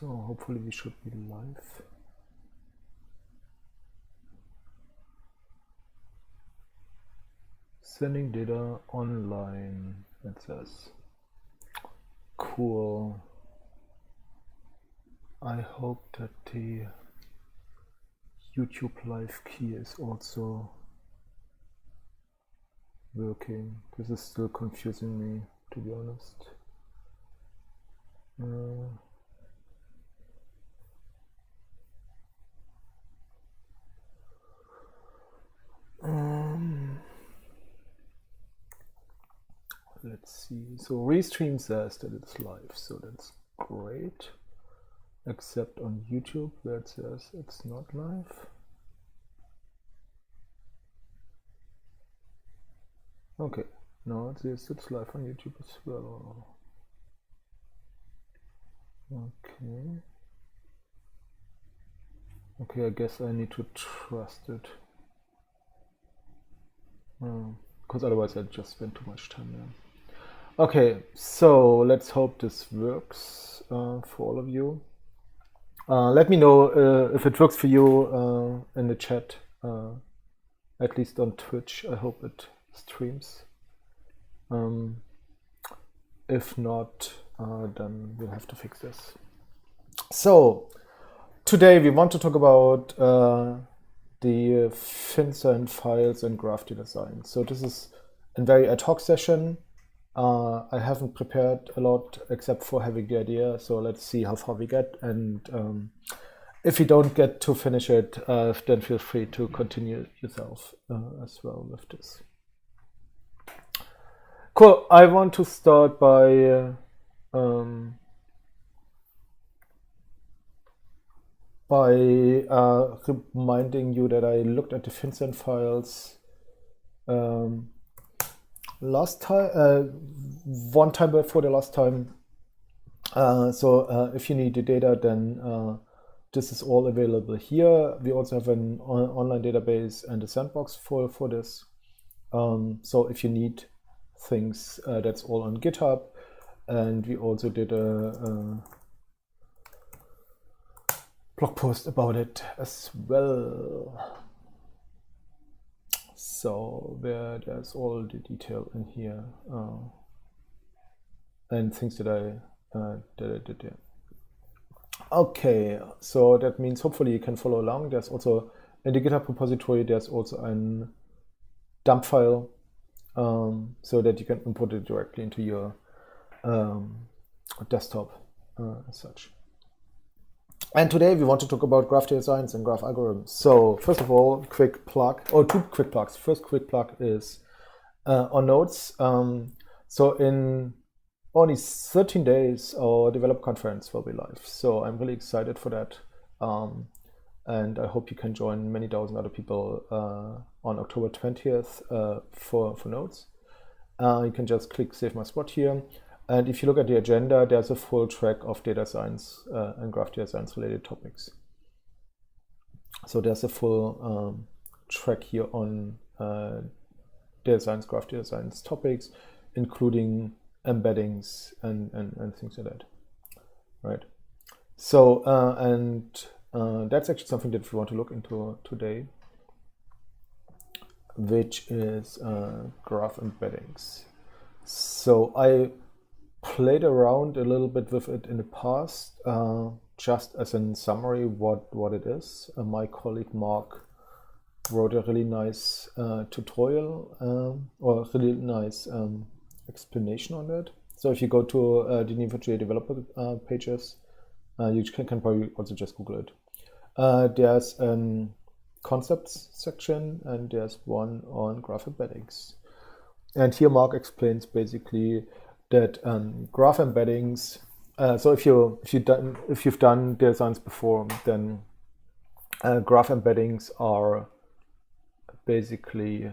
So hopefully we should be live. Sending data online, it says. Cool. I hope that the YouTube live key is also working. This is still confusing me, to be honest. Let's see. So Restream says that it's live, so that's great. Except on YouTube, where it says it's not live. Okay, no, it says it's live on YouTube as well. Okay. Okay, I guess I need to trust it. Because otherwise I just spend too much time there. Okay, so let's hope this works for all of you. Let me know if it works for you in the chat, at least on Twitch. I hope it streams. If not, then we'll have to fix this. So today we want to talk about the FinCEN files and graph data science. So this is a very ad hoc session. I haven't prepared a lot except for having the idea, so let's see how far we get, and if you don't get to finish it, then feel free to continue yourself as well with this. Cool. I want to start by reminding you that I looked at the FinCEN files last time, one time before the last time. So if you need the data, then this is all available here. We also have an online database and a sandbox for this. So if you need things, that's all on GitHub. And we also did a blog post about it as well. So there's all the detail in here and things that I did there. Okay, so that means hopefully you can follow along. There's also in the GitHub repository, there's also a dump file so that you can import it directly into your desktop as such. And today we want to talk about graph data science and graph algorithms. So first of all, quick plug, or two quick plugs. First quick plug is on Notes. So in only 13 days, our developer conference will be live. So I'm really excited for that. And I hope you can join many thousand other people on October 20th for Notes. You can just click Save My Spot here. And if you look at the agenda, there's a full track of data science and graph data science related topics. So there's a full track here on data science, graph data science topics, including embeddings and things like that, right? So, that's actually something that we want to look into today, which is graph embeddings. So I played around a little bit with it in the past, just as a summary what it is. My colleague Mark wrote a really nice tutorial or really nice explanation on it. So if you go to the Neo4j developer pages, you can probably also just Google it. There's a concepts section and there's one on graph embeddings. And here Mark explains basically that graph embeddings. So if you've done data science before, then graph embeddings are basically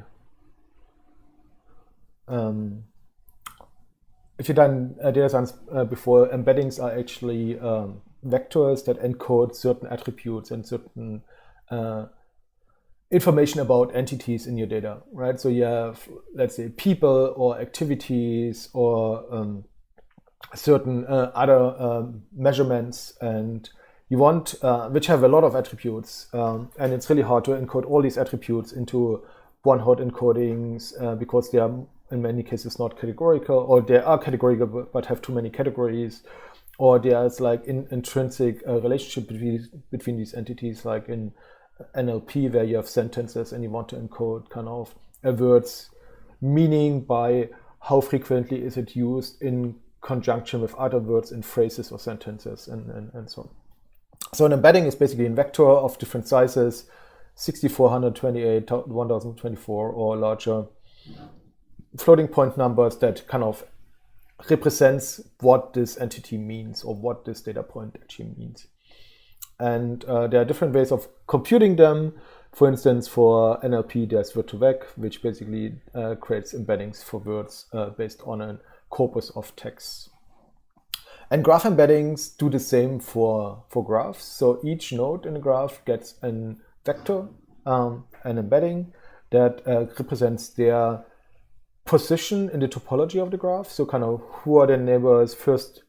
if you've done data science before, embeddings are actually vectors that encode certain attributes and certain information about entities in your data, right? So you have, let's say, people or activities or certain other measurements, and you want which have a lot of attributes, and it's really hard to encode all these attributes into one-hot encodings because they are in many cases not categorical, or they are categorical but have too many categories, or there's like intrinsic relationship between these entities, like in NLP where you have sentences and you want to encode kind of a word's meaning by how frequently is it used in conjunction with other words in phrases or sentences, and so on. So an embedding is basically a vector of different sizes, 64, 128, 1024 or larger, floating point numbers that kind of represents what this entity means or what this data point actually means. And there are different ways of computing them. For instance, for NLP, there's word2vec, which basically creates embeddings for words based on a corpus of text. And graph embeddings do the same for graphs. So each node in a graph gets a vector, an embedding that represents their position in the topology of the graph. So kind of who are the neighbors, first,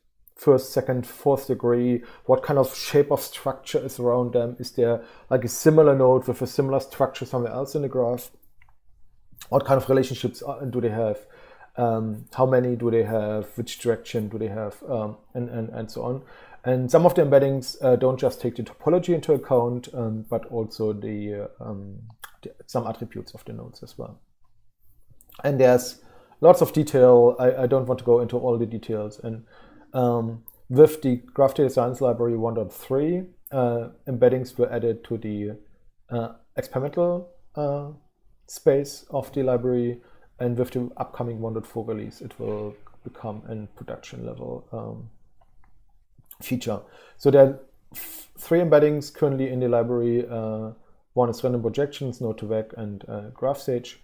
second, fourth degree, what kind of shape of structure is around them? Is there like a similar node with a similar structure somewhere else in the graph? What kind of relationships do they have? How many do they have? Which direction do they have? And so on. And some of the embeddings don't just take the topology into account, but also some attributes of the nodes as well. And there's lots of detail. I don't want to go into all the details. And with the Graph Data Science Library 1.3, embeddings were added to the experimental space of the library. And with the upcoming 1.4 release, it will become a production level feature. So there are 3 embeddings currently in the library. One is random projections, Node2vec, and GraphStage.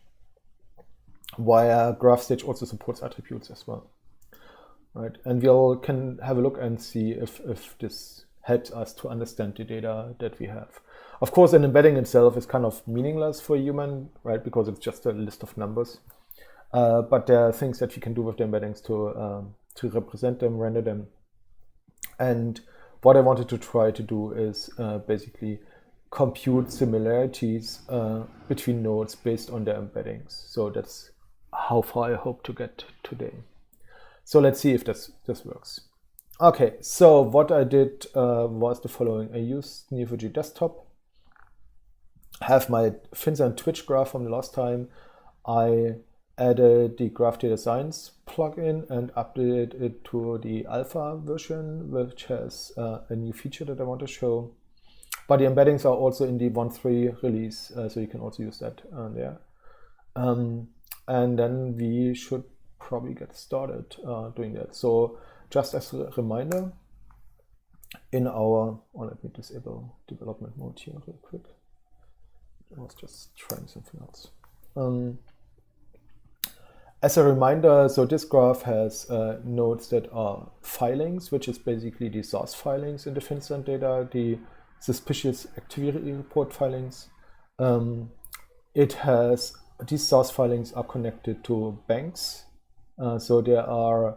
While GraphStage also supports attributes as well, right? And we can have a look and see if this helps us to understand the data that we have. Of course, an embedding itself is kind of meaningless for a human, right? Because it's just a list of numbers. But there are things that we can do with the embeddings to represent them, render them. And what I wanted to try to do is basically compute similarities between nodes based on their embeddings. So that's how far I hope to get today. So let's see if this works. Okay, so what I did was the following. I used Neo4j Desktop, have my FinCEN Twitch graph from the last time. I added the Graph Data Science plugin and updated it to the alpha version, which has a new feature that I want to show. But the embeddings are also in the 1.3 release, so you can also use that there. And then we should probably get started doing that. So just as a reminder, in our, let me disable development mode here real quick. I was just trying something else. As a reminder, so this graph has nodes that are filings, which is basically the source filings in the FinCEN data, the suspicious activity report filings. It has, these source filings are connected to banks. So there are,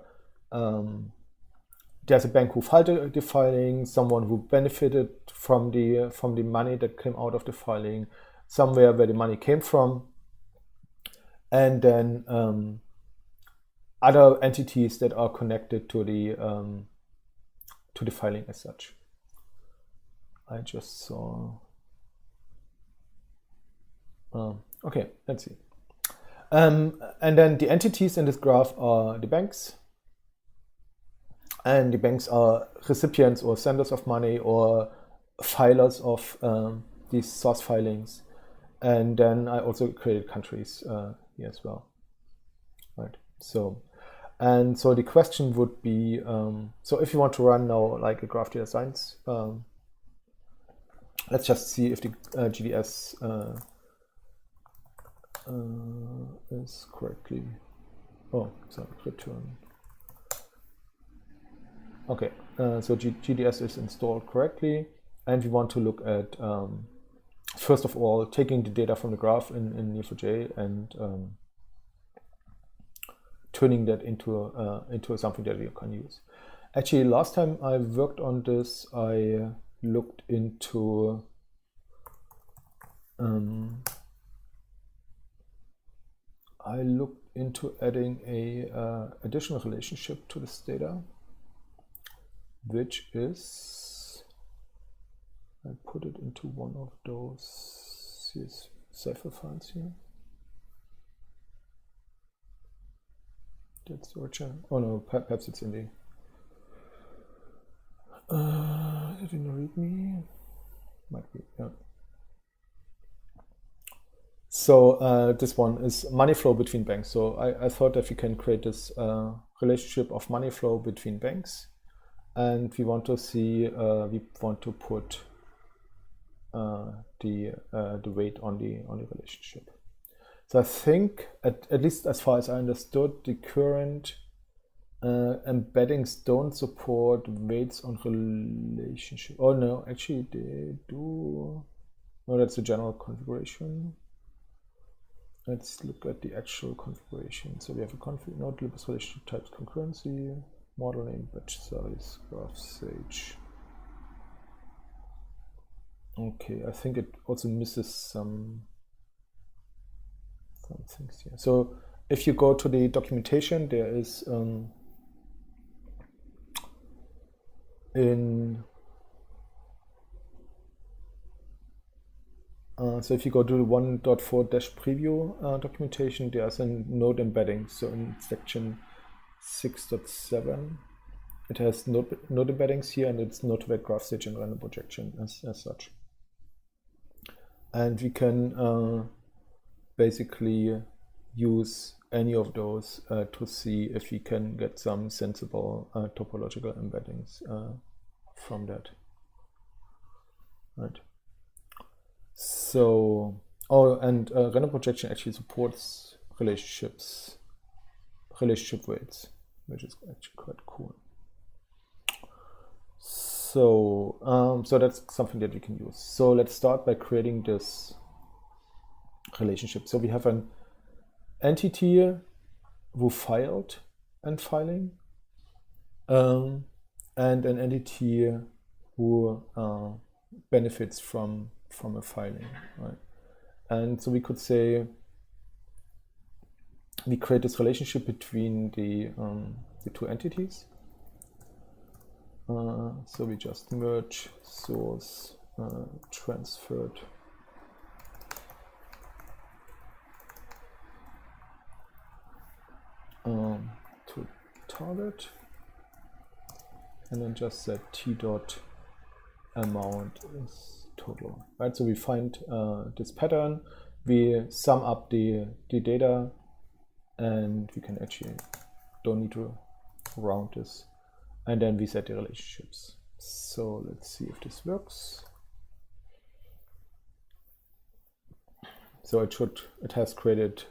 there's a bank who filed the filing, someone who benefited from the money that came out of the filing, somewhere where the money came from, and then other entities that are connected to the filing as such. I just saw. Okay, let's see. And then the entities in this graph are the banks. And the banks are recipients or senders of money or filers of these source filings. And then I also created countries here as well. Right. So the question would be, so if you want to run now like a graph data science, let's just see if the GDS is correctly, return. Okay, so GDS is installed correctly, and we want to look at, first of all, taking the data from the graph in Neo4j and turning that into something that you can use. Actually, last time I worked on this, I looked into adding a additional relationship to this data, which is, I put it into one of those cipher files here. That's the origin. Oh no, perhaps it's in the in the README. Might be, yeah. So this one is money flow between banks. So I thought that we can create this relationship of money flow between banks, and we want to see we want to put the weight on the relationship. So I think at least as far as I understood, the current embeddings don't support weights on relationship. Oh no, actually they do. No, that's the general configuration. Let's look at the actual configuration. So we have a config node delivers relationship types concurrency, model name, batch size, graph sage. Okay, I think it also misses some things here. So if you go to the documentation, there is so if you go to the 1.4-preview documentation, there's a node embedding. So in section 6.7, it has node embeddings here, and it's node weight graph stage and random projection as such. And we can basically use any of those to see if we can get some sensible topological embeddings from that. Right. So, and random projection actually supports relationship weights, which is actually quite cool. So, so that's something that we can use. So let's start by creating this relationship. So we have an entity who filed and filing, and an entity who benefits from a filing, right? And so we could say we create this relationship between the two entities. So we just merge source transferred to target, and then just set t dot amount is total, right? So we find this pattern, we sum up the data, and we can actually don't need to round this, and then we set the relationships. So let's see if this works. So it has created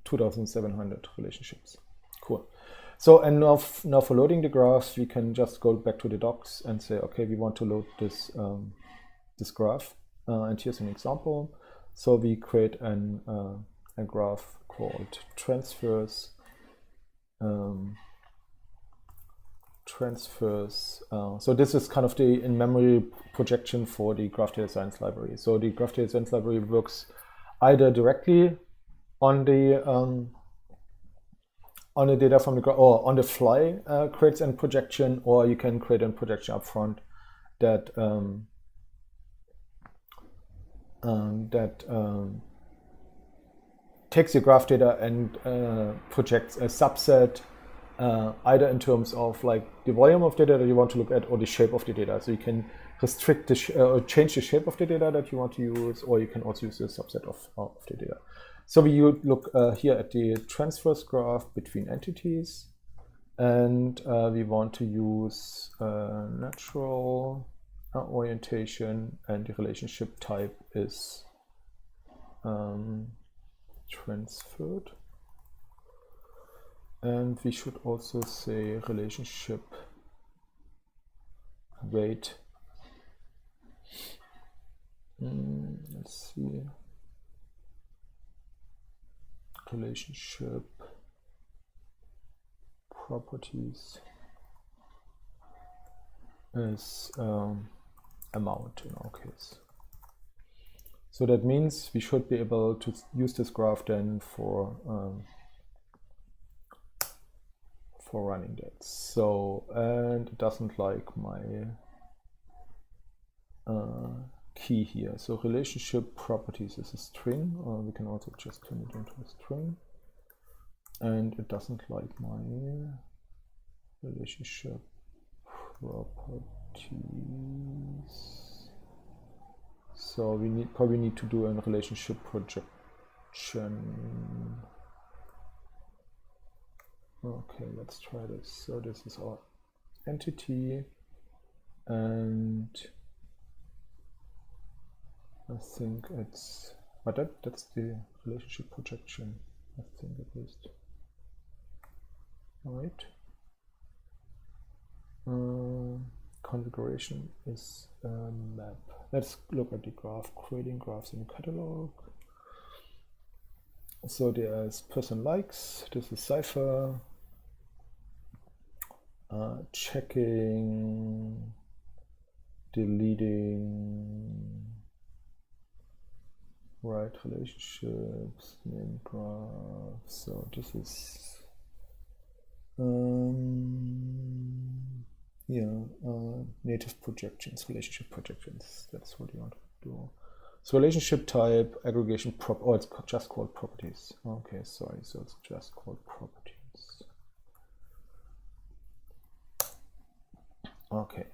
2,700 relationships. Cool. So, and now for loading the graphs, we can just go back to the docs and say, okay, we want to load this this graph, and here's an example. So we create a graph called transfers. So this is kind of the in-memory projection for the graph data science library. So the graph data science library works either directly on the data from the graph, or on the fly creates a projection, or you can create a projection up front that takes your graph data and projects a subset, either in terms of like the volume of data that you want to look at, or the shape of the data. So you can restrict or change the shape of the data that you want to use, or you can also use a subset of the data. So we look here at the transfers graph between entities, and we want to use natural orientation, and the relationship type is transferred. And we should also say relationship weight. Let's see. Relationship properties is amount in our case. So that means we should be able to use this graph then for running that. So, and it doesn't like my key here. So relationship properties is a string, or we can also just turn it into a string. And it doesn't like my relationship properties. So we probably need to do a relationship projection. Okay, let's try this. So this is our entity, and I think it's, but that's the relationship projection, I think at least. All right. Configuration is a map. Let's look at the graph, creating graphs in the catalog. So there's person likes, this is cipher, checking, deleting, right relationships, name graph. So this is native projections, relationship projections. That's what you want to do. So relationship type, aggregation prop, oh, it's just called properties. Okay, sorry, so it's just called properties. Okay,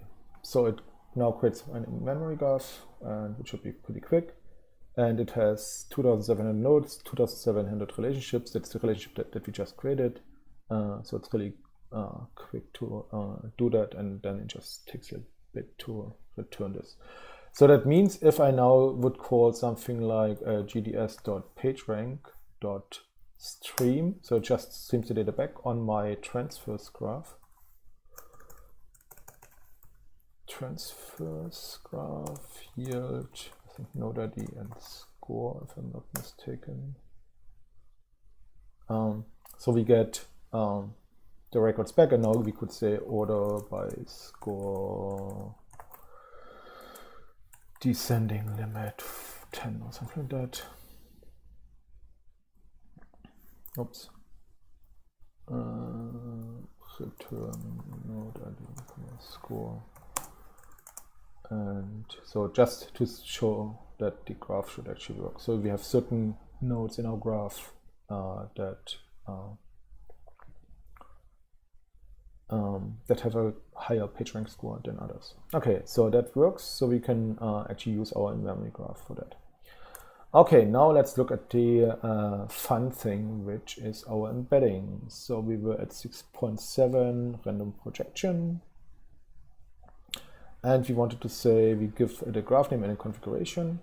so it now creates an in-memory graph, and which should be pretty quick. And it has 2,700 nodes, 2,700 relationships. That's the relationship that we just created. So it's really quick to do that, and then it just takes a bit to return this. So that means if I now would call something like gds.pagerank.stream, so it just streams the data back on my transfers graph. Transfers graph yield, I think node ID and score, if I'm not mistaken. So we get the records back, and now we could say order by score descending limit 10 or something like that. Oops. Return node ID score. And so just to show that the graph should actually work. So we have certain nodes in our graph that have a higher PageRank score than others. Okay, so that works. So we can actually use our in-memory graph for that. Okay, now let's look at the fun thing, which is our embedding. So we were at 6.7 random projection. And we wanted to say we give the graph name and a configuration.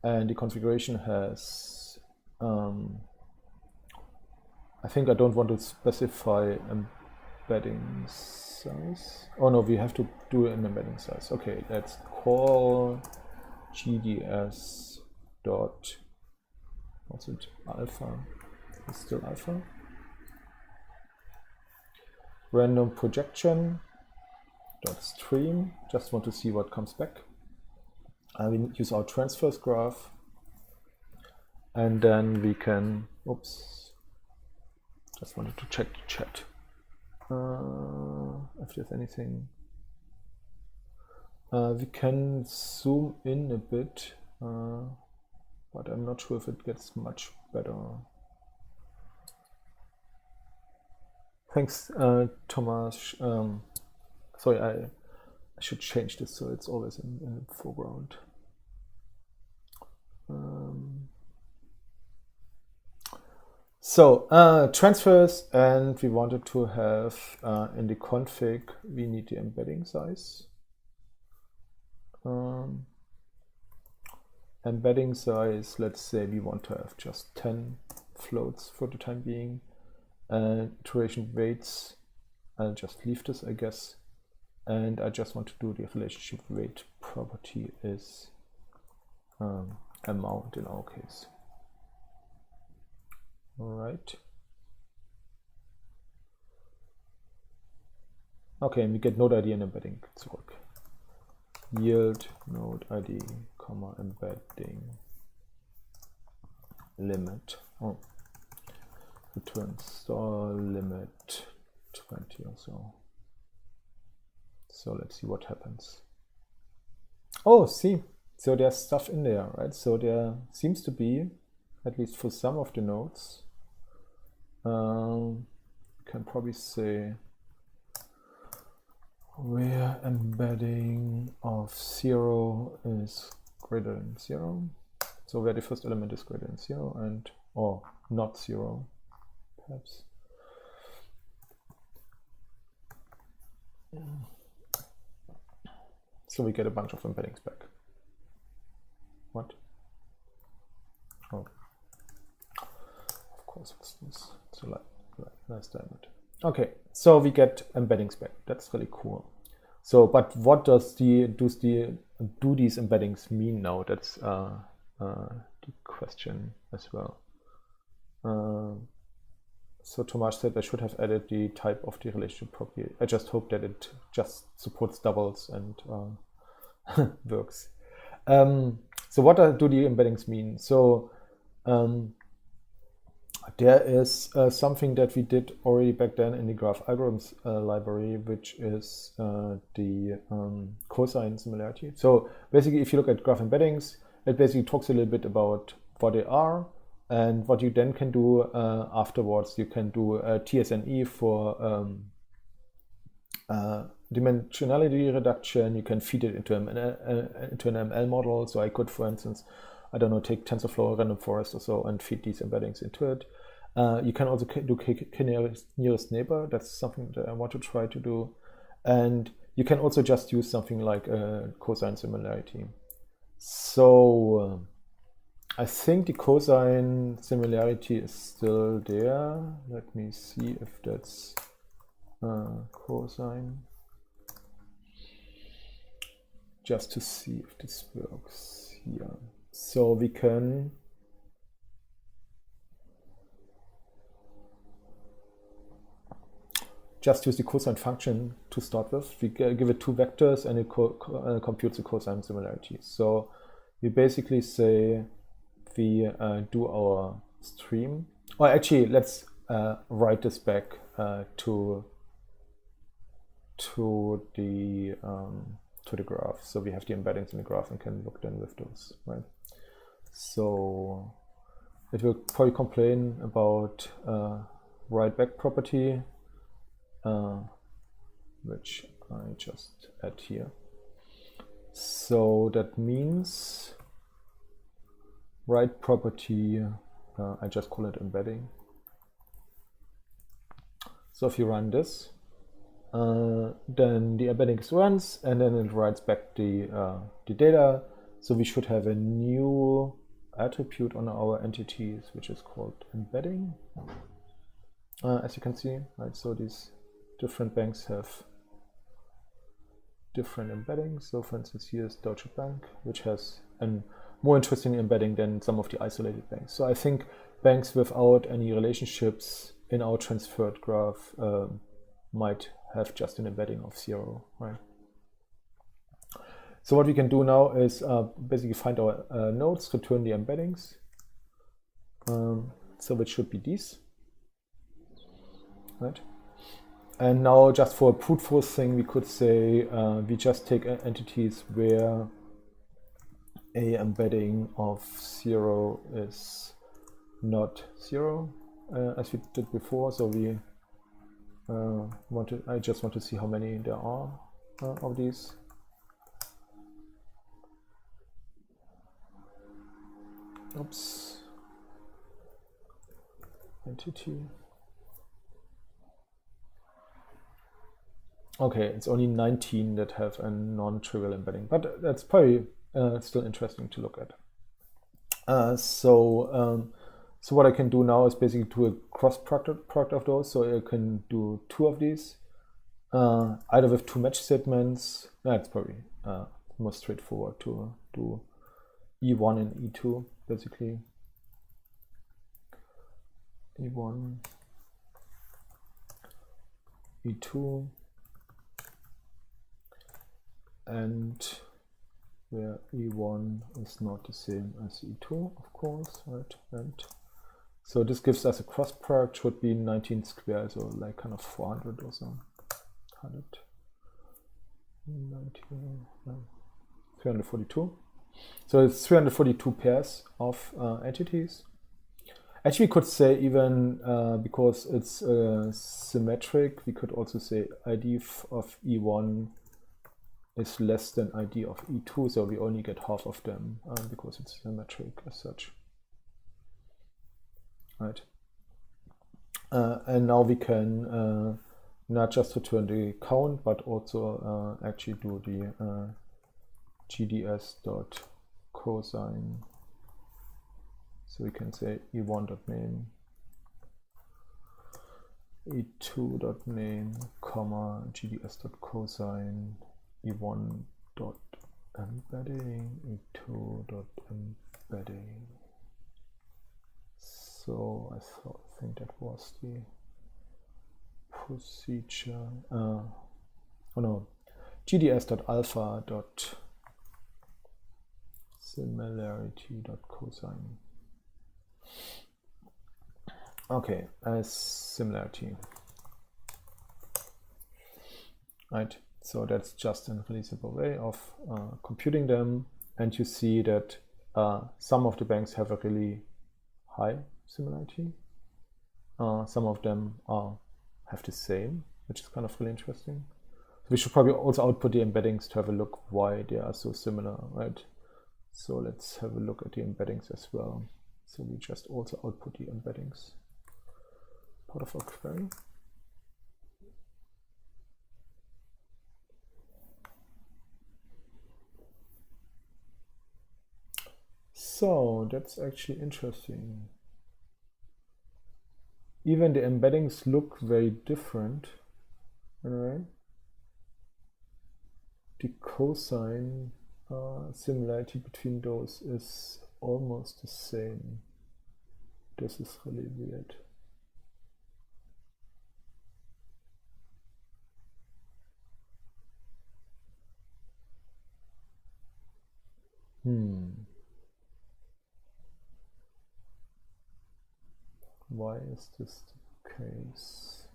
And the configuration has, I think I don't want to specify embedding size. Oh no, we have to do an embedding size. Okay, let's call gds dot, what's it, alpha, it's still alpha. Random projection dot stream, just want to see what comes back. We use our transfers graph, and then we can, oops, just wanted to check the chat. If there's anything, we can zoom in a bit, but I'm not sure if it gets much better. Thanks, Thomas. Sorry, I should change this so it's always in the foreground. So transfers, and we wanted to have in the config, we need the embedding size. Embedding size, let's say we want to have just 10 floats for the time being. And iteration weights, I'll just leave this, I guess. And I just want to do the relationship weight property is amount in our case. All right. Okay, and we get node ID and embedding zurück. Yield node ID, comma, embedding limit. Oh, return store limit 20 or so. So let's see what happens. Oh, see, so there's stuff in there, right? So there seems to be, at least for some of the nodes, can probably say where embedding of 0 is greater than 0. So where the first element is greater than 0 and or not 0, perhaps. So we get a bunch of embeddings back. What? Oh, of course it's this. It's a nice diamond. Okay, so we get embeddings back. That's really cool. So, but what do these embeddings mean now? That's the question as well. So Tomasz said I should have added the type of the relationship property. I just hope that it just supports doubles and works. So what do the embeddings mean? So there is something that we did already back then in the graph algorithms library, which is the cosine similarity. So basically, if you look at graph embeddings, it basically talks a little bit about what they are and what you then can do afterwards. You can do TSNE for dimensionality reduction. You can feed it into an ML model. So I could, for instance, I don't know, take TensorFlow, random forest or so, and feed these embeddings into it. You can also do nearest neighbor. That's something that I want to try to do. And you can also just use something like a cosine similarity. So I think the cosine similarity is still there. Let me see if that's cosine. Just to see if this works here. So we can just use the cosine function to start with. We give it two vectors and it computes the cosine similarity. So we basically say we do our stream. Or actually, let's write this back to the graph. So we have the embeddings in the graph and can look then with those, right? So it will probably complain about write back property, which I just add here. So that means write property, I just call it embedding. So if you run this, then the embeddings runs and then it writes back the data. So we should have a new attribute on our entities, which is called embedding. As you can see, right? So these different banks have different embeddings. So for instance, here's Deutsche Bank, which has a more interesting embedding than some of the isolated banks. So I think banks without any relationships in our transferred graph might have just an embedding of 0, right? So what we can do now is basically find our nodes, return the embeddings. So it should be these, right? And now just for a brute force thing, we could say we just take entities where a embedding of 0 is not 0, as we did before. So we I just want to see how many there are of these. Oops. Entity. Okay, it's only 19 that have a non-trivial embedding, but that's probably still interesting to look at. So what I can do now is basically do a cross product of those. So I can do 2 of these, either with 2 match statements. That's probably more straightforward to do E1 and E2, basically. E1, E2. and where E1 is not the same as E2, of course, right? And so this gives us a cross product, should be 19 squared, so like kind of 400 or so. 100, 19, 342. So it's 342 pairs of entities. Actually, we could say even because it's symmetric, we could also say ID of E1 is less than ID of E2, so we only get half of them because it's symmetric as such. Right. And now we can not just return the count, but also actually do the gds.cosine. So we can say e1.name, e2.name, comma, gds.cosine, e1.embedding, e2.embedding. So I think that was the procedure. Oh no, gds.alpha.similarity.cosine. Okay, as similarity. Right, so that's just a really simple way of computing them, and you see that some of the banks have a really high similarity. Some of them have the same, which is kind of really interesting. So we should probably also output the embeddings to have a look why they are so similar, right? So let's have a look at the embeddings as well. So we just also output the embeddings, part of our query. So that's actually interesting. Even the embeddings look very different, right? The cosine similarity between those is almost the same. This is really weird. Why is this the case?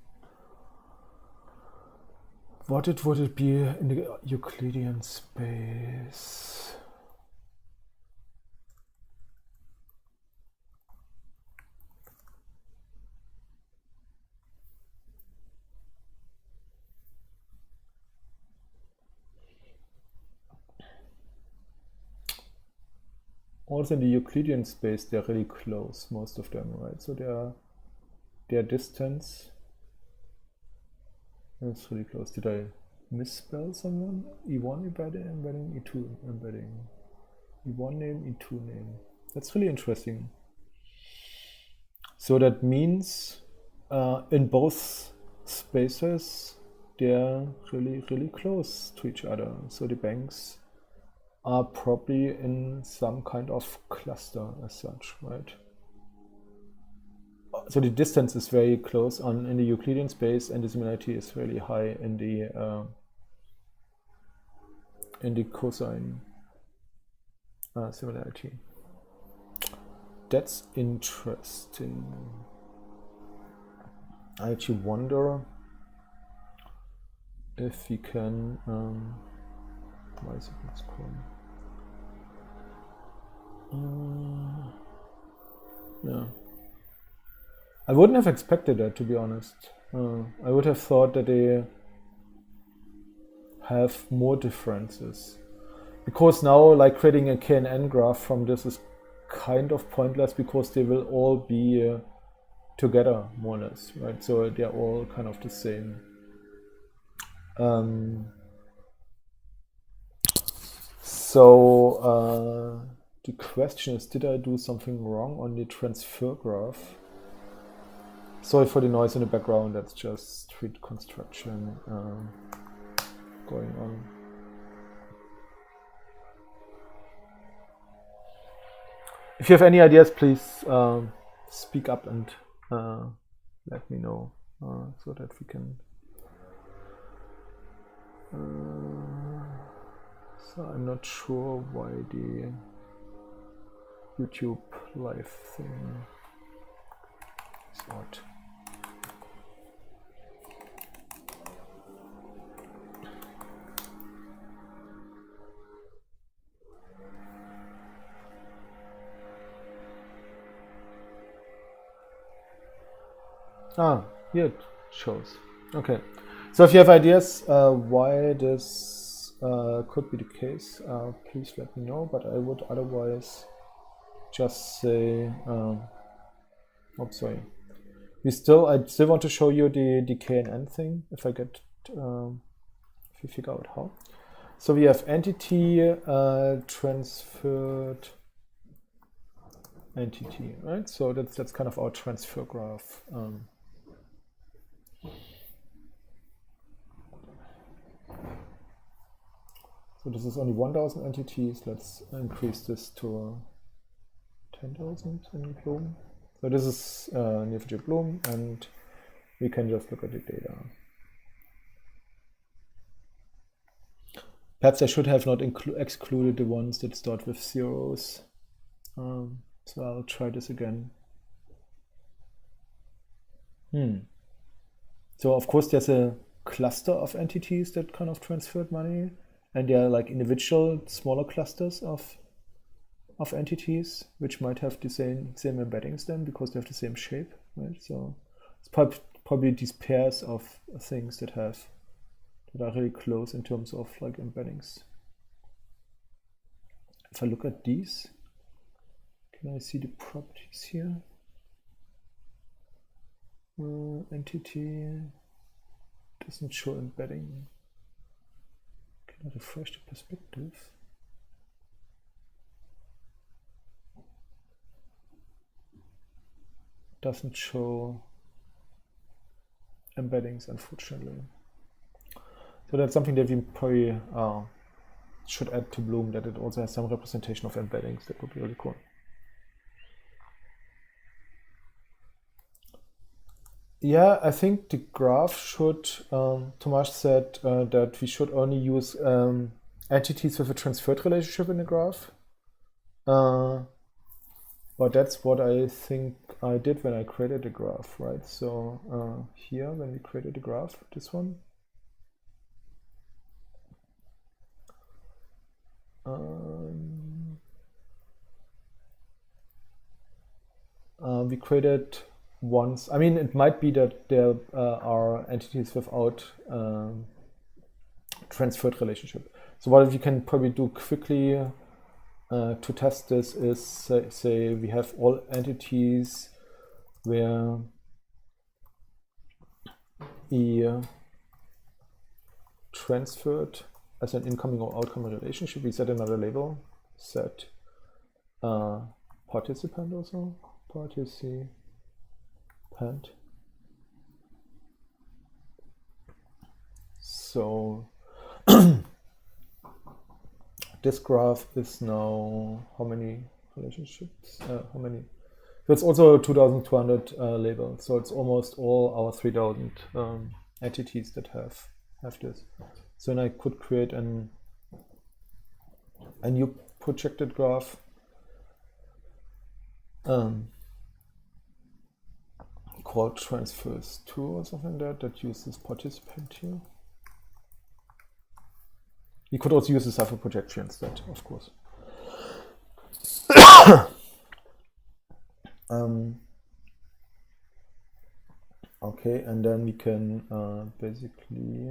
What would it be in the Euclidean space? Also in the Euclidean space, they're really close, most of them, right? So their distance is really close. Did I misspell someone? E1 embedding, E2 embedding. E1 name, E2 name. That's really interesting. So that means in both spaces, they're really, really close to each other. So the banks are probably in some kind of cluster as such, right? So the distance is very close in the Euclidean space, and the similarity is really high in the cosine similarity. That's interesting. I actually wonder if we can. Why is it not scrolling? Yeah. I wouldn't have expected that, to be honest. I would have thought that they have more differences. Because now, like, creating a KNN graph from this is kind of pointless because they will all be together, more or less, right? So they're all kind of the same. So the question is, did I do something wrong on the transfer graph? Sorry for the noise in the background, that's just street construction going on. If you have any ideas, please speak up and let me know so that we can So I'm not sure why the YouTube live thing is not. Ah, here it shows. Okay. So if you have ideas why this could be the case, please let me know. But I would otherwise just say, oops, sorry. I still want to show you the KNN thing if I get if you figure out how. So we have entity transferred entity, right? So that's kind of our transfer graph. So this is only 1,000 entities. Let's increase this to 10,000 in Bloom. So this is Neo4j Bloom, and we can just look at the data. Perhaps I should have not excluded the ones that start with zeros. So I'll try this again. So of course there's a cluster of entities that kind of transferred money, and there are like individual smaller clusters of entities which might have the same embeddings then because they have the same shape, right? So it's probably these pairs of things that are really close in terms of like embeddings. If I look at these, can I see the properties here? Entity doesn't show embedding. Can I refresh the perspective? Doesn't show embeddings, unfortunately. So that's something that we probably should add to Bloom, that it also has some representation of embeddings. That would be really cool. Yeah, I think the graph should, Tomasz said that we should only use entities with a transferred relationship in the graph. But that's what I think I did when I created the graph, right? So here, when we created the graph, this one, we created once. I mean, it might be that there are entities without transferred relationship. So what we can probably do quickly to test this is say we have all entities where E transferred as an incoming or outcoming relationship. We set another label, set participant also, participant. So this graph is now how many relationships? How many? So it's also 2,200 labels. So it's almost all our 3,000 entities that have this. So then I could create a new projected graph called transfers to or something like that uses participant here. You could also use the cipher projection instead, of course. Okay, and then we can basically...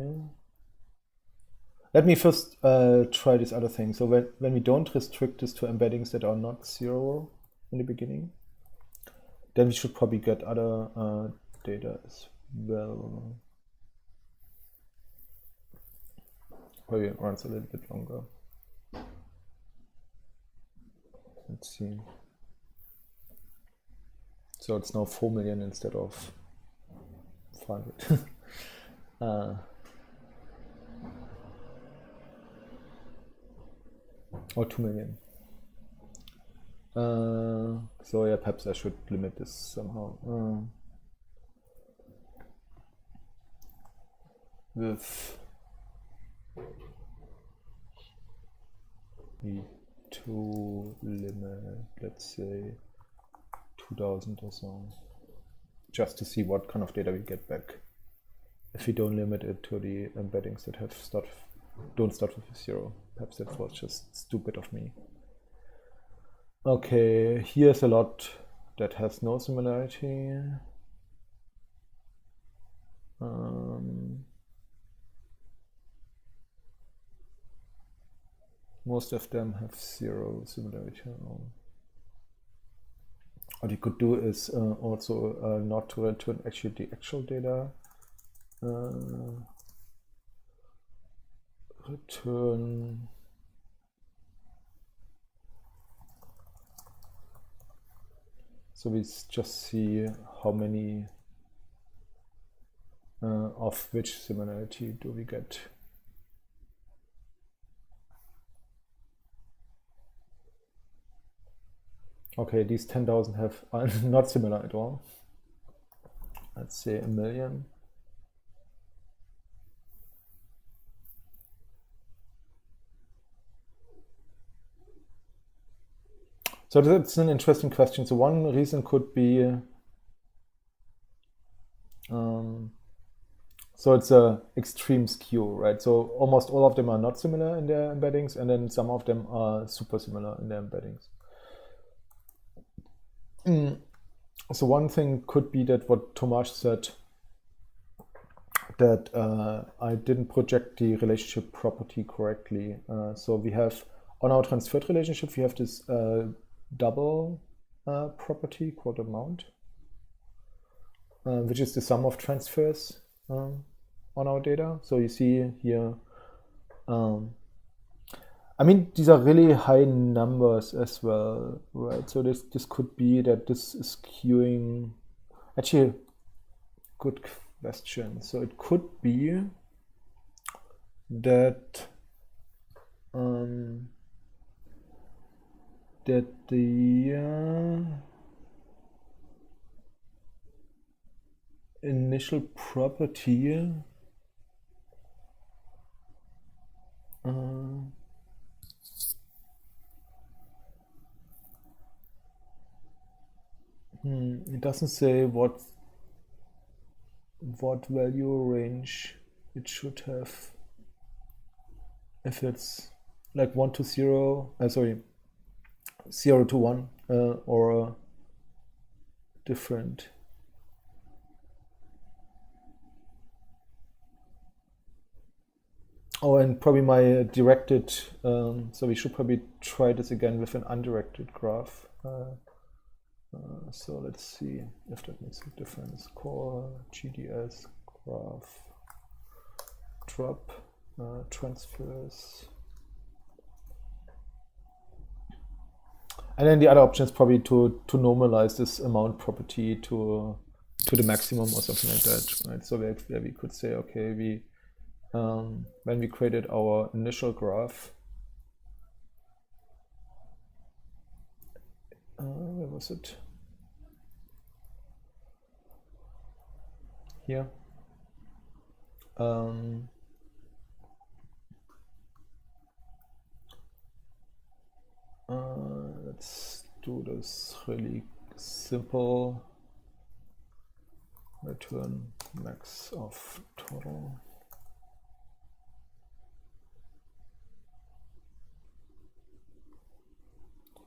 Let me first try this other thing. So when we don't restrict this to embeddings that are not zero in the beginning, then we should probably get other data as well. Probably it runs a little bit longer. Let's see. So it's now 4 million instead of 500. Or 2 million. So yeah, perhaps I should limit this somehow. With need to limit, let's say 2000 or so, just to see what kind of data we get back if we don't limit it to the embeddings that have don't start with 0. Perhaps that was just stupid of me. Okay, here's a lot that has no similarity. Most of them have 0 similarity. What you could do is also not to return actually the actual data. Return so we just see how many of which similarity do we get. Okay, these 10,000 are not similar at all. Let's say 1 million. So that's an interesting question. So one reason could be, so it's a extreme skew, right? So almost all of them are not similar in their embeddings, and then some of them are super similar in their embeddings. So one thing could be that what Tomasz said, that I didn't project the relationship property correctly. So we have on our transferred relationship, we have this double property called amount, which is the sum of transfers on our data. So you see here, I mean, these are really high numbers as well, right? So this could be that this is skewing. Actually, good question. So it could be that that the initial property it doesn't say what value range it should have. If it's like 1 to 0, 0 to 1, or different. Oh, and probably my directed, so we should probably try this again with an undirected graph. So let's see if that makes a difference. Core, GDS, graph, drop, transfers. And then the other option is probably to normalize this amount property to the maximum or something like that, right? So where we could say, okay, we when we created our initial graph, where was it? Here. Let's do this really simple. Return max of total.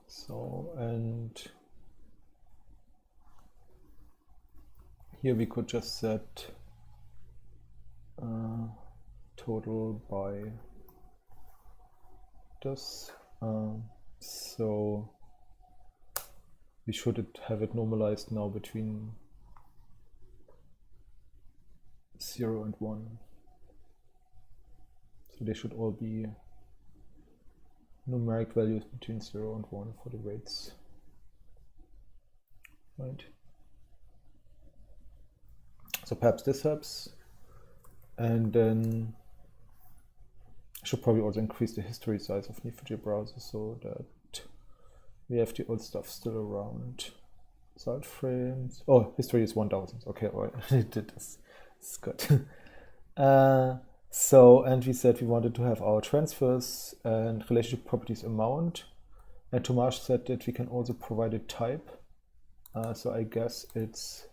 So, and here we could just set total by this. So we should have it normalized now between 0 and 1. So they should all be numeric values between 0 and 1 for the weights, right? So perhaps this helps. And then I should probably also increase the history size of Neo4j browser so that we have the old stuff still around. Salt frames. Oh, history is 1000. Okay, all right. I did this. It's good. So, and we said we wanted to have our transfers and relationship properties amount. And Tomasz said that we can also provide a type. So I guess it's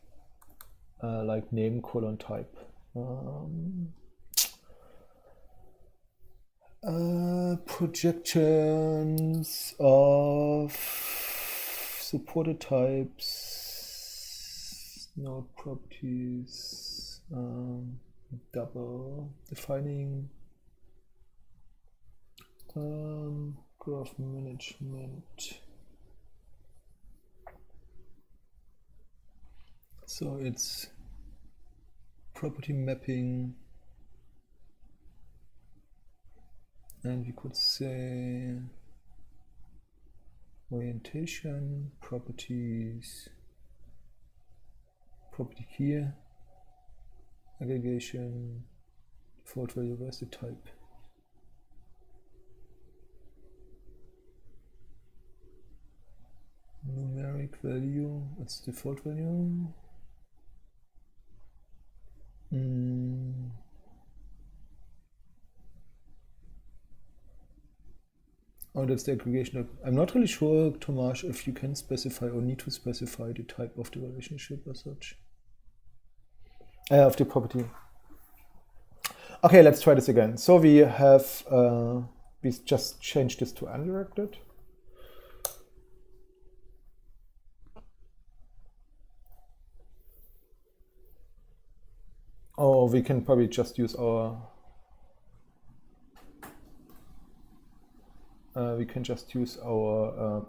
like name colon type. Projections of supported types, node properties, double defining graph management. So it's property mapping, and we could say orientation, properties, property key, aggregation, default value, where's the type? Numeric value, it's default value. Oh, that's the aggregation. I'm not really sure, Tomasz, if you can specify or need to specify the type of the relationship as such. Of the property. Okay, let's try this again. So we have, we just changed this to undirected. Or we can probably just use our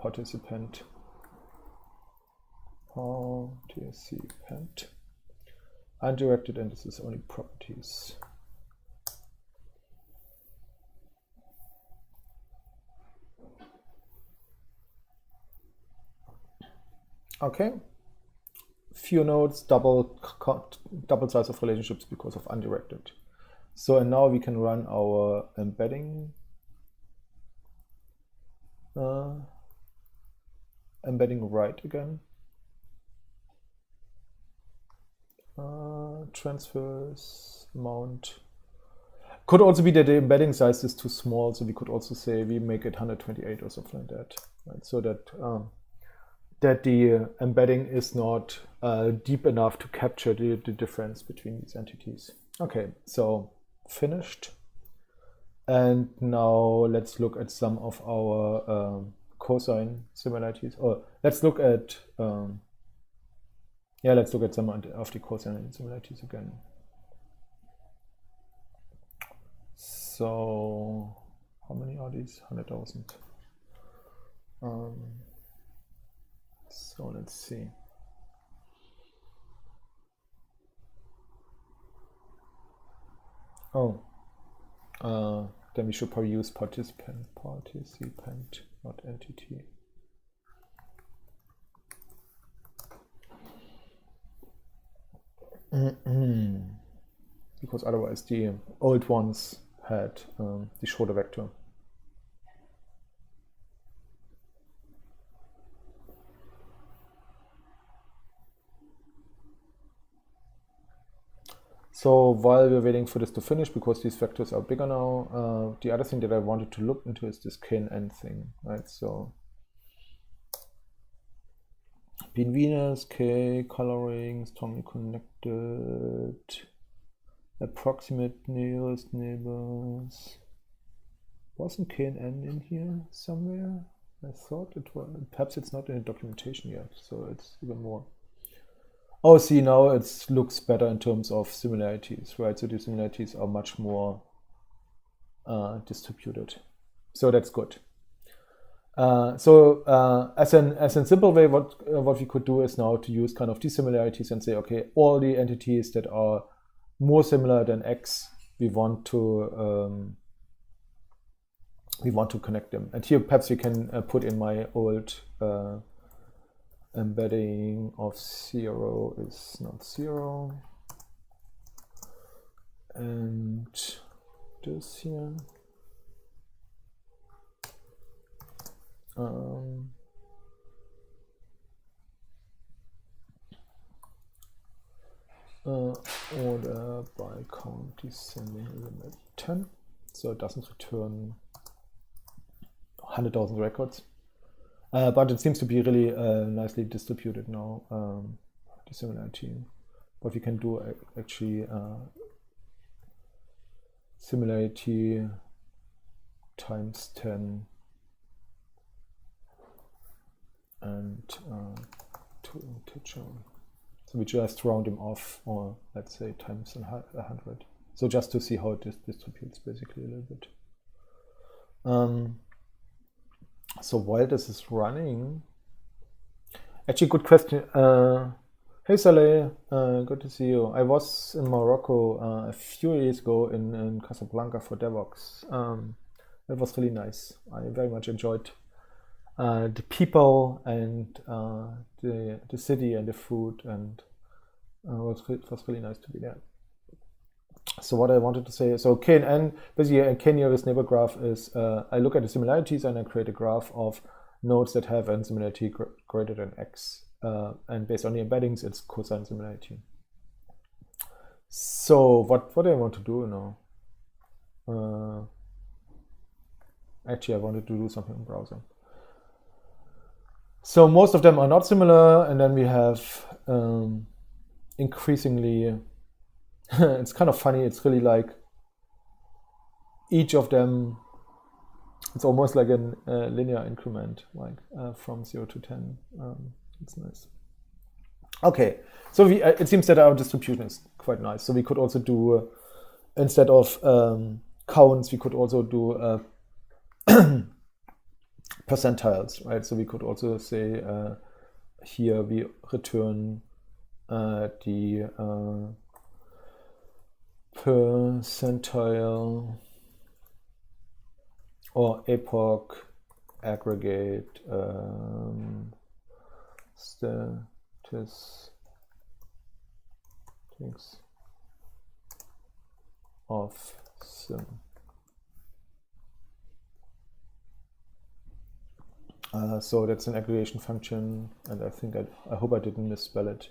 participant. Participant. Undirected, and this is only properties. Okay. Few nodes, double size of relationships because of undirected. So, and now we can run our embedding right again. Transfers amount. Could also be that the embedding size is too small, so we could also say we make it 128 or something like that, right? So that that the embedding is not deep enough to capture the difference between these entities. Okay, so finished. And now let's look at some of our cosine similarities. Or let's look at let's look at some of the cosine similarities again. So how many are these? 100,000. So let's see. Then we should probably use participant, not entity. Because otherwise the old ones had the Schroeder vector. So while we're waiting for this to finish, because these vectors are bigger now, the other thing that I wanted to look into is this KNN thing, right? So Bean Venus, K, coloring, strongly connected, approximate nearest neighbors. Wasn't KNN in here somewhere? I thought it was. Perhaps it's not in the documentation yet, so it's even more. Oh, see, now it looks better in terms of similarities, right? So the similarities are much more distributed. So that's good. As a simple way, what we could do is now to use kind of these similarities and say, okay, all the entities that are more similar than X, we want to connect them. And here perhaps we can put in my old embedding of 0 is not 0, and this here. Order by count descending limit 10. So it doesn't return 100,000 records. But it seems to be really nicely distributed now, the similarity. But we can do actually similarity times 10 and to integer. So we just round them off, or let's say times 100. So just to see how it distributes basically a little bit. So while this is running, actually good question. Hey Saleh, good to see you. I was in Morocco a few years ago in Casablanca for DevOps. It was really nice. I very much enjoyed the people and the city and the food, and it was really nice to be there. So what I wanted to say, so KNN, basically a k-nearest neighbor graph is, I look at the similarities and I create a graph of nodes that have n similarity greater than x. And based on the embeddings, it's cosine similarity. So what do I want to do now? Actually, I wanted to do something in browser. So most of them are not similar, and then we have increasingly, it's kind of funny, it's really like each of them, it's almost like a linear increment, like from 0 to 10. It's nice. Okay, so it seems that our distribution is quite nice. So we could also do, instead of counts, we could also do percentiles, right? So we could also say here we return the percentile or epoch aggregate statistics of sim. So that's an aggregation function, and I think I hope I didn't misspell it.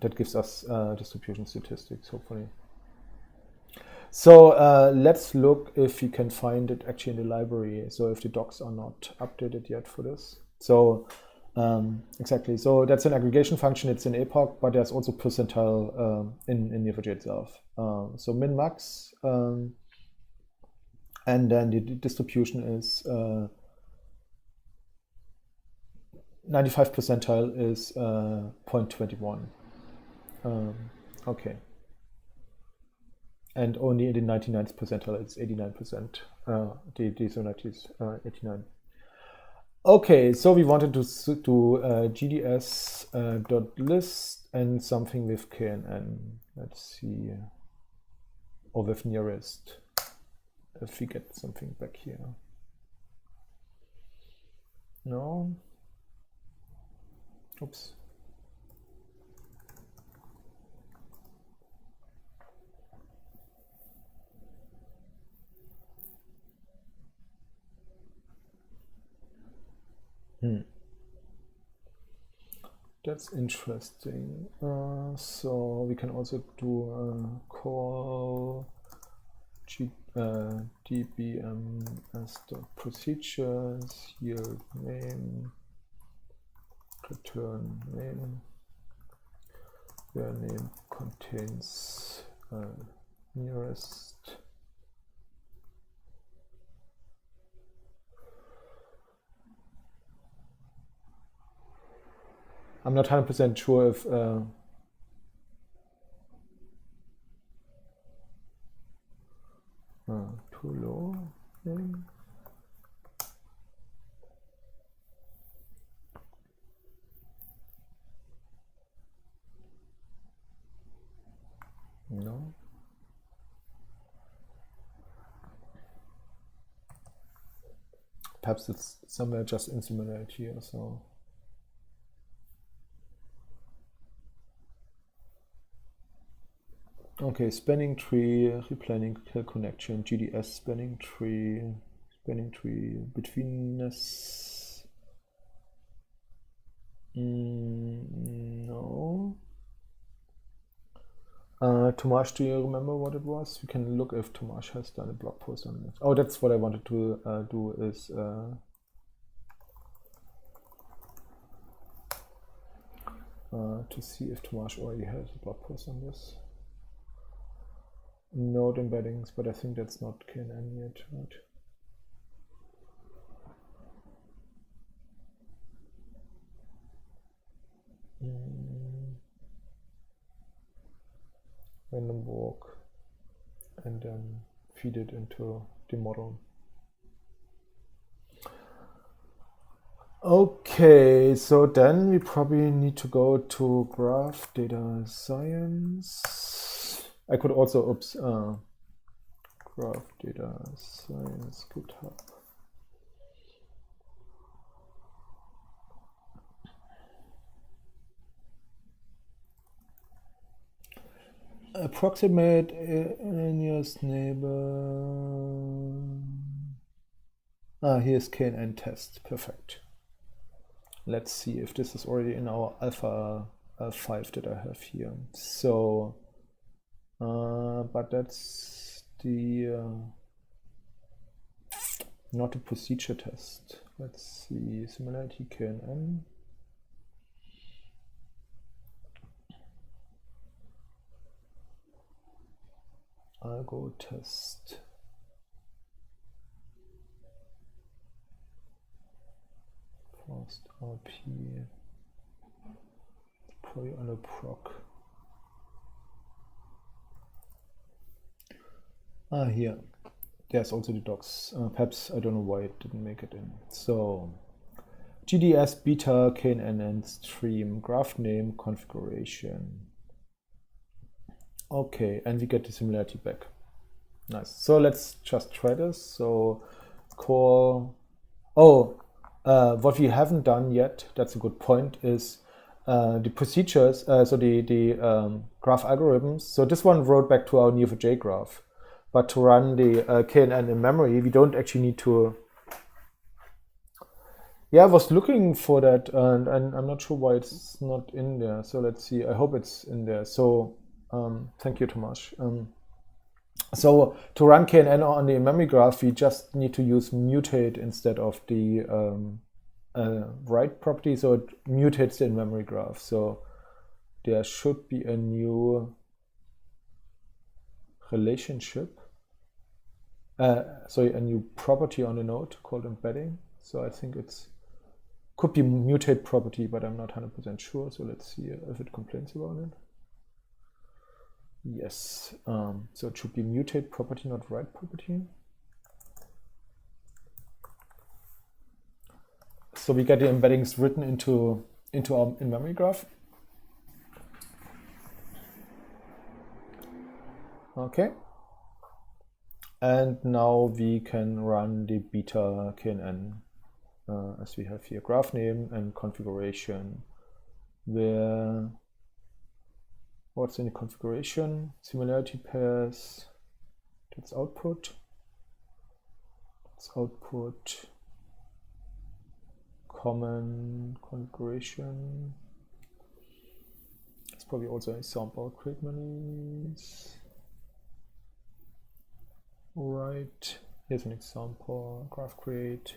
That gives us distribution statistics, hopefully. So let's look if we can find it actually in the library. So if the docs are not updated yet for this. So exactly. So that's an aggregation function. It's an epoch, but there's also percentile in Neo4j itself. So min max. And then the distribution is 95 percentile is 0.21. Okay. And only in the 99th percentile it's 89%. The similarity is 89. Okay, so we wanted to do gds.list and something with KNN. Let's see. Or with nearest. If we get something back here. No. Oops. That's interesting. So we can also do call dbm as procedures, yield name, return name, where name contains nearest. I'm not 100% sure if too low name. No. Perhaps it's somewhere just in similarity or so. Okay, spanning tree, replanning connection, GDS spanning tree betweenness. No. Tomasz, do you remember what it was? We can look if Tomasz has done a blog post on it. Oh, that's what I wanted to do is to see if Tomasz already has a blog post on this. Node embeddings, but I think that's not KNN yet, right? Random walk and then feed it into the model. Okay, so then we probably need to go to graph data science. I could also, oops, graph data science GitHub. Approximate nearest neighbor. Here's KNN test. Perfect. Let's see if this is already in our alpha 5 that I have here. So, but that's the not a procedure test. Let's see, similarity KNN. Algo test. Fast RP. Probably on a proc. Here. There's also the docs. Perhaps I don't know why it didn't make it in. So GDS beta KNN stream graph name configuration. Okay, and we get the similarity back. Nice. So let's just try this. So call. What we haven't done yet, that's a good point, is the procedures, so the graph algorithms. So this one wrote back to our Neo4j graph. But to run the KNN in memory, we don't actually need to. Yeah, I was looking for that, and I'm not sure why it's not in there. So let's see. I hope it's in there. So thank you, Tomasz. So to run KNN on the memory graph, we just need to use mutate instead of the write property. So it mutates the in-memory graph. So there should be a new relationship. Sorry, a new property on the node called embedding. So I think it's could be mutate property, but I'm not 100% sure. So let's see if it complains about it. Yes, so it should be mutate property, not write property. So we get the embeddings written into our in-memory graph. Okay. And now we can run the beta KNN as we have here graph name and configuration where what's in the configuration? Similarity pairs. That's output. That's output. Common configuration. It's probably also an example. Create menus. Right. Here's an example. Graph create.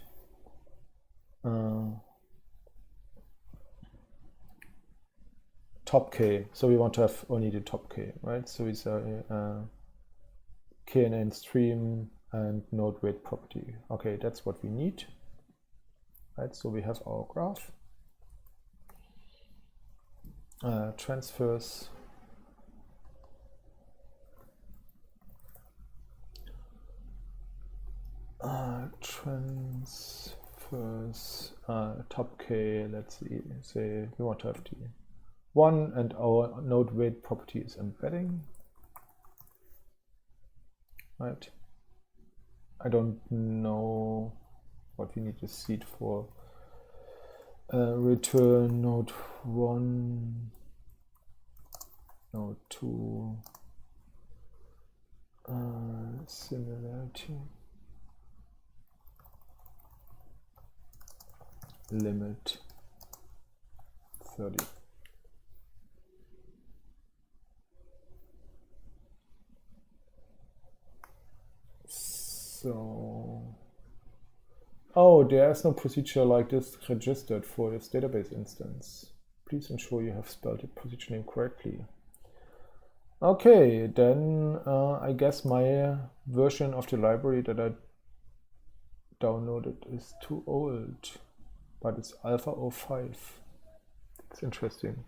Top K, so we want to have only the top K, right? So we say KNN stream and node weight property. Okay, that's what we need, right? So we have our graph. Transfers. Transfers top K, let's see, say we want to have the 1 and our node weight property is embedding, right? I don't know what we need the seed for. Return node 1, node 2, similarity, limit 30. Oh, there is no procedure like this registered for this database instance. Please ensure you have spelled the procedure name correctly. Okay, then I guess my version of the library that I downloaded is too old, but it's alpha 05. It's interesting.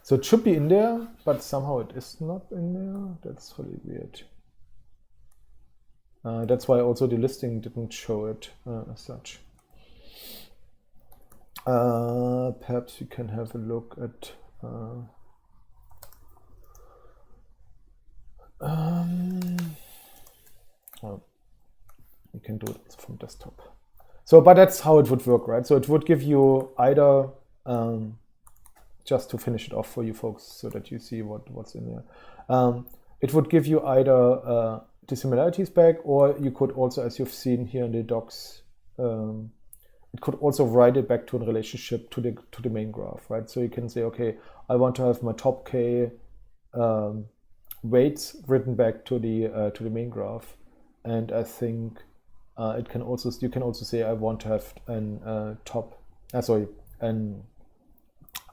So it should be in there, but somehow it is not in there. That's really weird. That's why also the listing didn't show it as such. Perhaps we can have a look at oh, we can do it from desktop. So, but that's how it would work, right? So it would give you either, just to finish it off for you folks so that you see what's in there. It would give you either the similarities back, or you could also, as you've seen here in the docs, it could also write it back to a relationship to the main graph, right? So you can say, okay, I want to have my top k weights written back to the main graph, and I think you can also say I want to have an an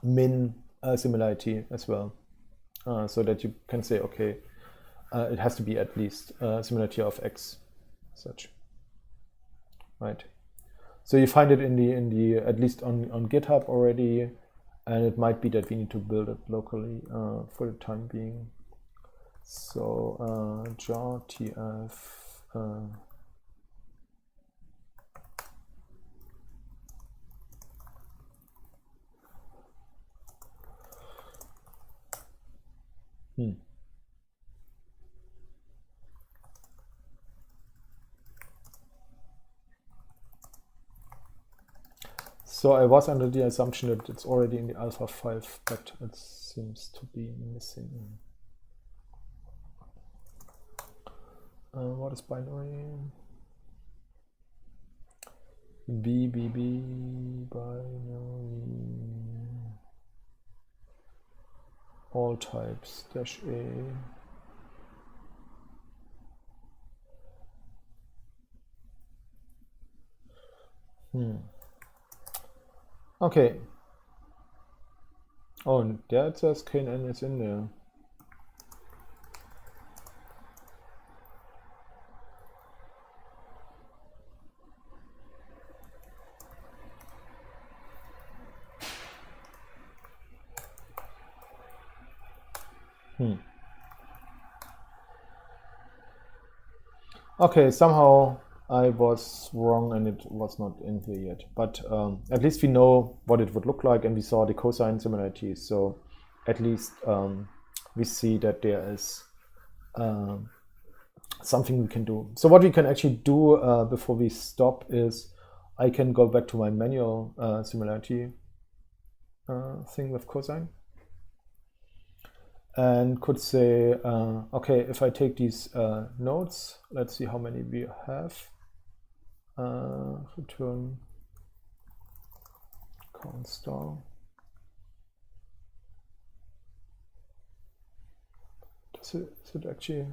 min similarity as well, so that you can say, okay, it has to be at least similarity of x, such, right? So you find it in the at least on GitHub already, and it might be that we need to build it locally for the time being. So jar tf So I was under the assumption that it's already in the alpha 5, but it seems to be missing. What is binary? BBB binary. All types -a. Okay. Oh, and there it says KNN is in there. Okay, somehow I was wrong and it was not in here yet, but at least we know what it would look like, and we saw the cosine similarity, so at least we see that there is something we can do. So what we can actually do before we stop is I can go back to my manual similarity thing with cosine, and could say, okay, if I take these nodes, let's see how many we have. Return count star. Is it actually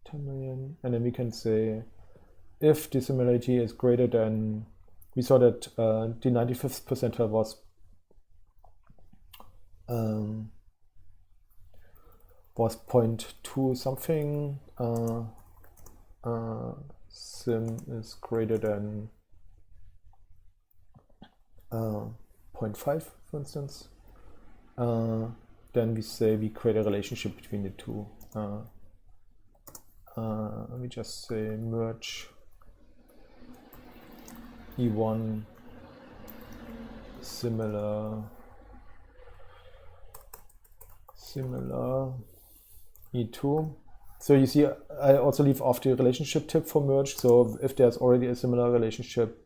10 million? And then we can say, if the similarity is greater than, we saw that the 95th percentile was 0.2 something. Sim is greater than 0.5, for instance. Then we say we create a relationship between the two. We just say merge E1 similar E2. So you see, I also leave off the relationship tip for merge. So if there's already a similar relationship,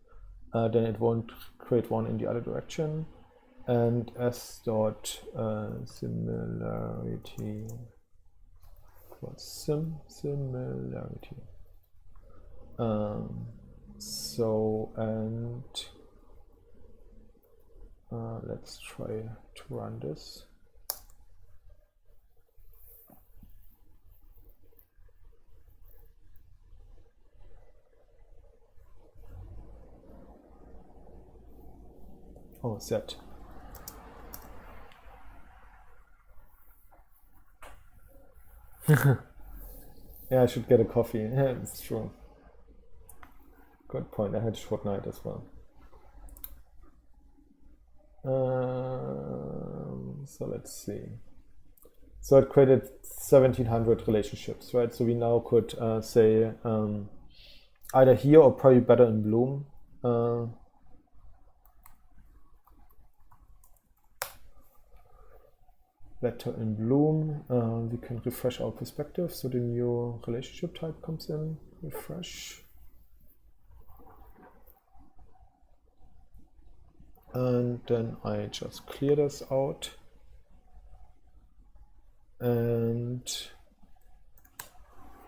then it won't create one in the other direction. And s dot similarity equals similarity. Let's try to run this. Oh, Z. Yeah, I should get a coffee. Yeah, it's true. Good point. I had a short night as well. So let's see. So it created 1700 relationships, right? So we now could say either here or probably better in Bloom. Better in Bloom. We can refresh our perspective. So the new relationship type comes in. Refresh. And then I just clear this out. And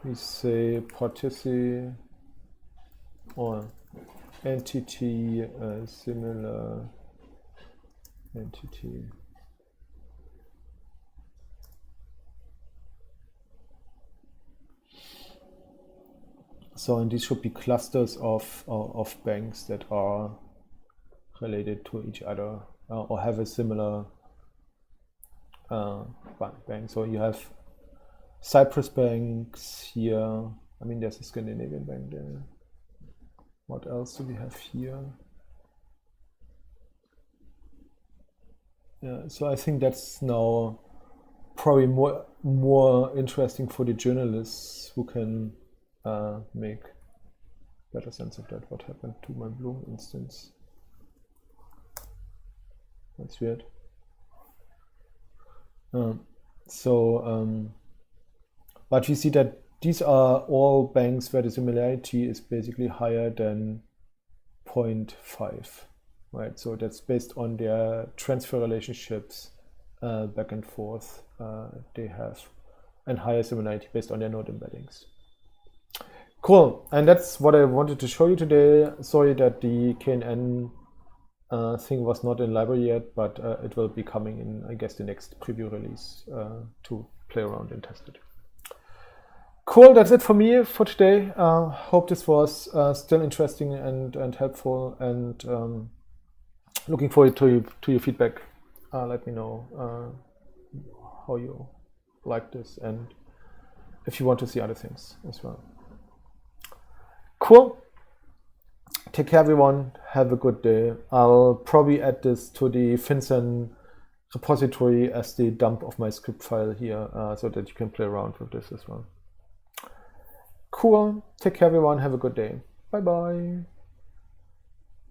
we say partition or entity similar entity. So, and these should be clusters of banks that are related to each other or have a similar bank. So you have Cyprus banks here. I mean, there's a Scandinavian bank there. What else do we have here? Yeah, so I think that's now probably more interesting for the journalists who can make better sense of that. What happened to my Bloom instance? That's weird. But we see that these are all banks where the similarity is basically higher than 0.5, right? So that's based on their transfer relationships back and forth. They have a higher similarity based on their node embeddings. Cool, and that's what I wanted to show you today. Sorry that the KNN thing was not in library yet, but it will be coming in, I guess, the next preview release to play around and test it. Cool, that's it for me for today. Hope this was still interesting and helpful, and looking forward to your feedback. Let me know how you like this and if you want to see other things as well. Cool. Take care, everyone. Have a good day. I'll probably add this to the FinCEN repository as the dump of my script file here so that you can play around with this as well. Cool. Take care, everyone. Have a good day. Bye-bye.